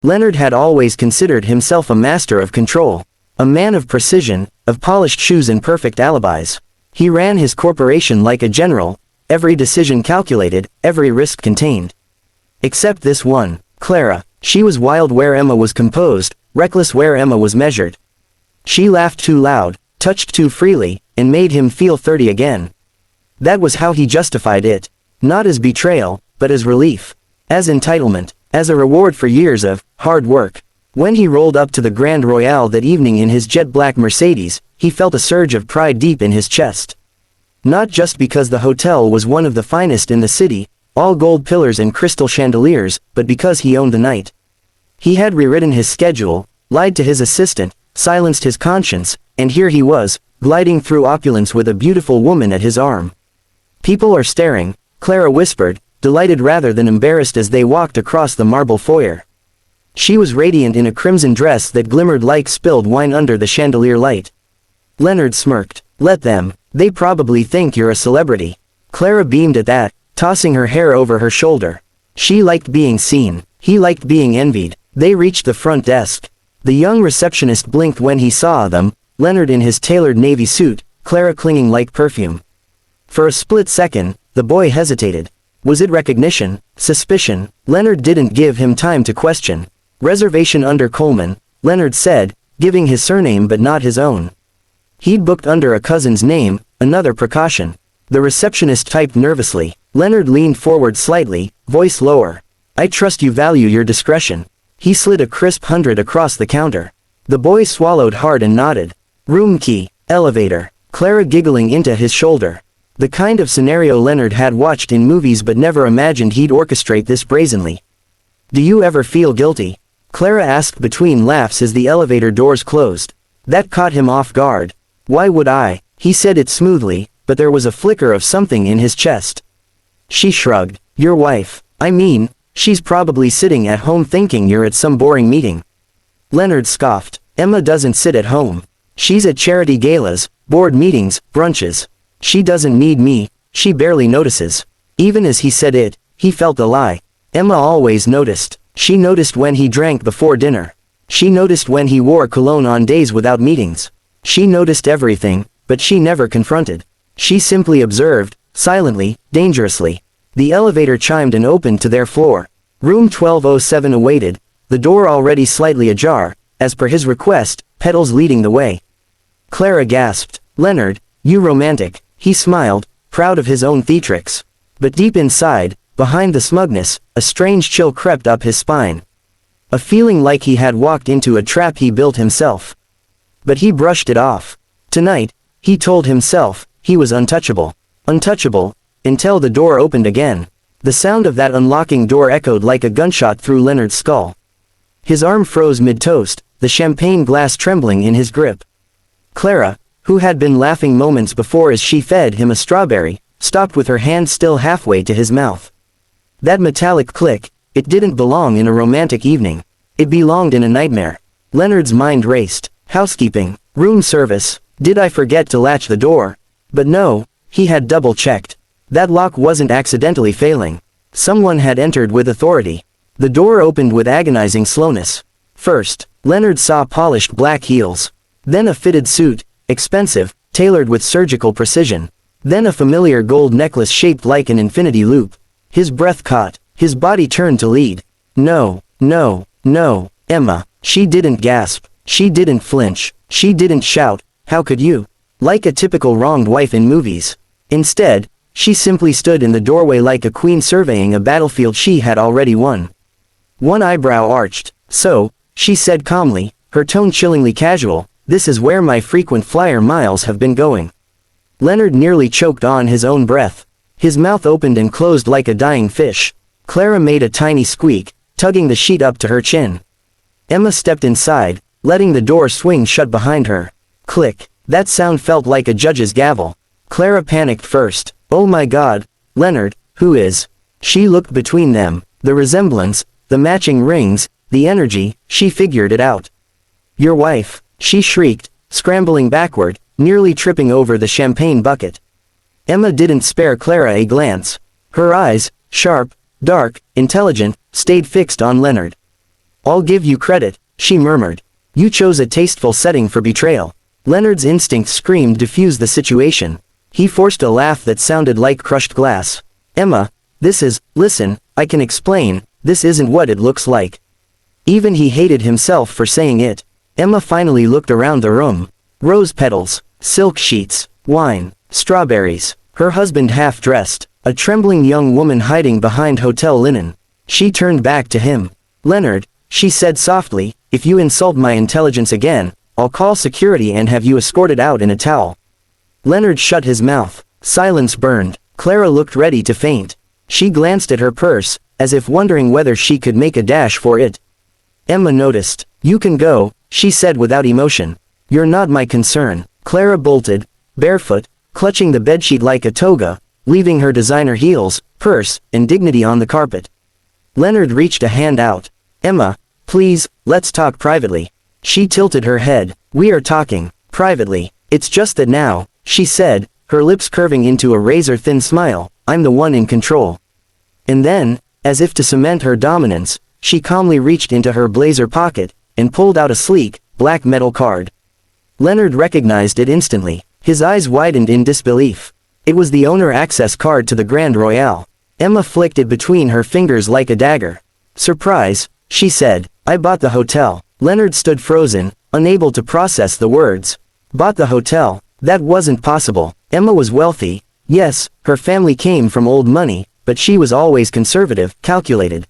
Leonard had always considered himself a master of control. A man of precision, of polished shoes and perfect alibis. He ran his corporation like a general, every decision calculated, every risk contained. Except this one, Clara. She was wild where Emma was composed, reckless where Emma was measured. She laughed too loud, touched too freely, and made him feel 30 again. That was how he justified it. Not as betrayal, but as relief. As entitlement. As a reward for years of hard work. When he rolled up to the Grand Royale that evening in his jet-black Mercedes, he felt a surge of pride deep in his chest. Not just because the hotel was one of the finest in the city, all gold pillars and crystal chandeliers, but because he owned the night. He had rewritten his schedule, lied to his assistant, silenced his conscience, and here he was, gliding through opulence with a beautiful woman at his arm. "People are staring," Clara whispered, delighted rather than embarrassed as they walked across the marble foyer. She was radiant in a crimson dress that glimmered like spilled wine under the chandelier light. Leonard smirked. "Let them. They probably think you're a celebrity." Clara beamed at that, tossing her hair over her shoulder. She liked being seen. He liked being envied. They reached the front desk. The young receptionist blinked when he saw them, Leonard in his tailored navy suit, Clara clinging like perfume. For a split second, the boy hesitated. Was it recognition? Suspicion? Leonard didn't give him time to question. "Reservation under Coleman," Leonard said, giving his surname but not his own. He'd booked under a cousin's name, another precaution. The receptionist typed nervously. Leonard leaned forward slightly, voice lower. "I trust you value your discretion." He slid a crisp 100 across the counter. The boy swallowed hard and nodded. "Room key, elevator." Clara giggling into his shoulder. The kind of scenario Leonard had watched in movies but never imagined he'd orchestrate this brazenly. "Do you ever feel guilty?" Clara asked between laughs as the elevator doors closed. That caught him off guard. "Why would I?" He said it smoothly, but there was a flicker of something in his chest. She shrugged. "Your wife. I mean, she's probably sitting at home thinking you're at some boring meeting." Leonard scoffed. "Emma doesn't sit at home. She's at charity galas, board meetings, brunches. She doesn't need me, she barely notices." Even as he said it, he felt a lie. Emma always noticed. She noticed when he drank before dinner. She noticed when he wore cologne on days without meetings. She noticed everything, but she never confronted. She simply observed, silently, dangerously. The elevator chimed and opened to their floor. Room 1207 awaited, the door already slightly ajar, as per his request, Petals leading the way. Clara gasped. "Leonard, you romantic." He smiled, proud of his own theatrics. But deep inside, behind the smugness, a strange chill crept up his spine. A feeling like he had walked into a trap he built himself. But he brushed it off. Tonight, he told himself, he was untouchable. Untouchable, until the door opened again. The sound of that unlocking door echoed like a gunshot through Leonard's skull. His arm froze mid-toast, the champagne glass trembling in his grip. Clara, who had been laughing moments before as she fed him a strawberry, stopped with her hand still halfway to his mouth. That metallic click, it didn't belong in a romantic evening. It belonged in a nightmare. Leonard's mind raced. Housekeeping, room service, did I forget to latch the door? But no, he had double-checked. That lock wasn't accidentally failing. Someone had entered with authority. The door opened with agonizing slowness. First, Leonard saw polished black heels. Then a fitted suit, expensive, tailored with surgical precision. Then a familiar gold necklace shaped like an infinity loop. His breath caught. His body turned to lead. "No, no, no, Emma." She didn't gasp. She didn't flinch. She didn't shout, "How could you?" like a typical wronged wife in movies. Instead, she simply stood in the doorway like a queen surveying a battlefield she had already won. One eyebrow arched. "So," she said calmly, her tone chillingly casual, "this is where my frequent flyer miles have been going." Leonard nearly choked on his own breath. His mouth opened and closed like a dying fish. Clara made a tiny squeak, tugging the sheet up to her chin. Emma stepped inside, letting the door swing shut behind her. Click. That sound felt like a judge's gavel. Clara panicked first. "Oh my God, Leonard, who is?" She looked between them. The resemblance, the matching rings, the energy, she figured it out. "Your wife," she shrieked, scrambling backward, nearly tripping over the champagne bucket. Emma didn't spare Clara a glance. Her eyes, sharp, dark, intelligent, stayed fixed on Leonard. I'll give you credit, she murmured. You chose a tasteful setting for betrayal. Leonard's instinct screamed diffuse the situation. He forced a laugh that sounded like crushed glass. Emma, listen, I can explain, this isn't what it looks like. Even he hated himself for saying it. Emma finally looked around the room. Rose petals, silk sheets, wine, strawberries, her husband half-dressed, a trembling young woman hiding behind hotel linen. She turned back to him. Leonard, she said softly, if you insult my intelligence again, I'll call security and have you escorted out in a towel. Leonard shut his mouth. Silence burned. Clara looked ready to faint. She glanced at her purse, as if wondering whether she could make a dash for it. Emma noticed. You can go, she said without emotion. You're not my concern. Clara bolted, barefoot, clutching the bedsheet like a toga, leaving her designer heels, purse, and dignity on the carpet. Leonard reached a hand out. Emma, please, let's talk privately. She tilted her head. We are talking, privately. It's just that now, she said, her lips curving into a razor-thin smile, I'm the one in control. And then, as if to cement her dominance, she calmly reached into her blazer pocket, and pulled out a sleek, black metal card. Leonard recognized it instantly. His eyes widened in disbelief. It was the owner access card to the Grand Royale. Emma flicked it between her fingers like a dagger. Surprise, she said, I bought the hotel. Leonard stood frozen, unable to process the words. Bought the hotel? That wasn't possible. Emma was wealthy. Yes, her family came from old money, but she was always conservative, calculated.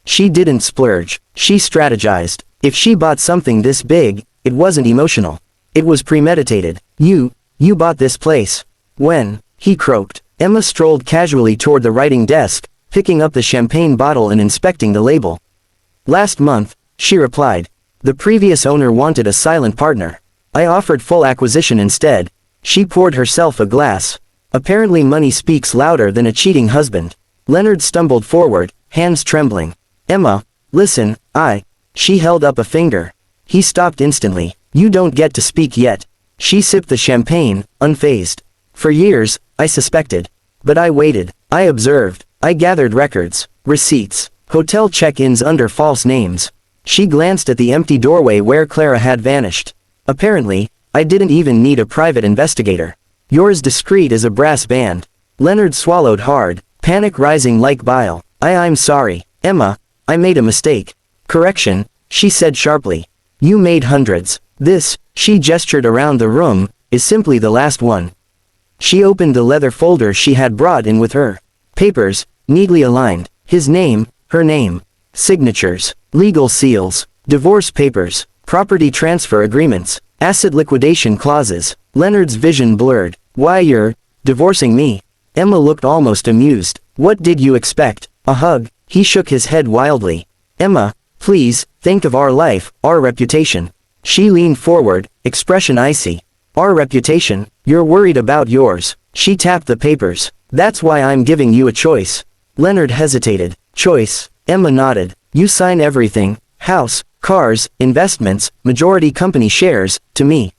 She didn't splurge. She strategized. If she bought something this big, it wasn't emotional. It was premeditated. You bought this place. When? He croaked. Emma strolled casually toward the writing desk, picking up the champagne bottle and inspecting the label. Last month, she replied. The previous owner wanted a silent partner. I offered full acquisition instead. She poured herself a glass. Apparently money speaks louder than a cheating husband. Leonard stumbled forward, hands trembling. Emma, listen, She held up a finger. He stopped instantly. You don't get to speak yet. She sipped the champagne, unfazed. For years, I suspected. But I waited. I observed. I gathered records, receipts, hotel check-ins under false names. She glanced at the empty doorway where Clara had vanished. Apparently, I didn't even need a private investigator. You're as discreet as a brass band. Leonard swallowed hard, panic rising like bile. I'm sorry, Emma, I made a mistake. Correction, she said sharply. You made hundreds. This, she gestured around the room, is simply the last one. She opened the leather folder she had brought in with her. Papers, neatly aligned. His name, her name. Signatures, legal seals, divorce papers, property transfer agreements, asset liquidation clauses. Leonard's vision blurred. Why you're divorcing me? Emma looked almost amused. What did you expect? A hug? He shook his head wildly. Emma, please, think of our life, our reputation. She leaned forward, expression icy. Our reputation? You're worried about yours. She tapped the papers. That's why I'm giving you a choice. Leonard hesitated. Choice. Emma nodded. You sign everything, house, cars, investments, majority company shares, to me.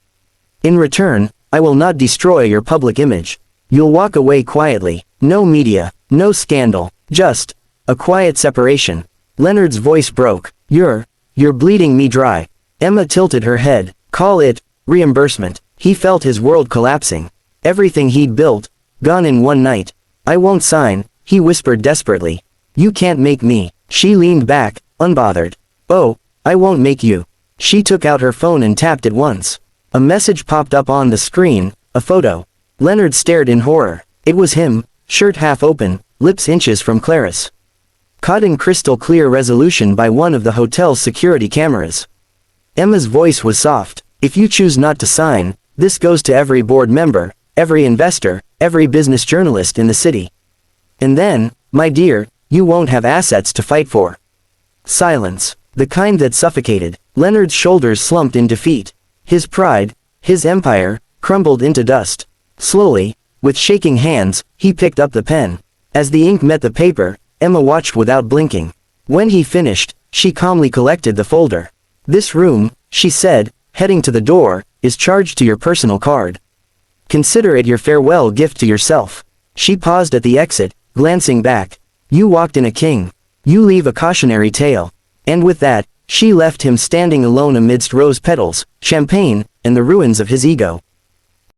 In return, I will not destroy your public image. You'll walk away quietly. No media, no scandal, just a quiet separation. Leonard's voice broke. You're bleeding me dry. Emma tilted her head. Call it reimbursement. He felt his world collapsing. Everything he'd built, gone in one night. I won't sign, he whispered desperately. You can't make me. She leaned back, unbothered. Oh, I won't make you. She took out her phone and tapped it once. A message popped up on the screen, a photo. Leonard stared in horror. It was him, shirt half open, lips inches from Clarice. Caught in crystal clear resolution by one of the hotel's security cameras. Emma's voice was soft. If you choose not to sign, this goes to every board member, every investor, every business journalist in the city. And then, my dear, you won't have assets to fight for. Silence. The kind that suffocated. Leonard's shoulders slumped in defeat. His pride, his empire, crumbled into dust. Slowly, with shaking hands, he picked up the pen. As the ink met the paper, Emma watched without blinking. When he finished, she calmly collected the folder. This room, she said, heading to the door, is charged to your personal card. Consider it your farewell gift to yourself. She paused at the exit, glancing back. You walked in a king. You leave a cautionary tale. And with that, She left him standing alone amidst rose petals, champagne, and the ruins of his ego.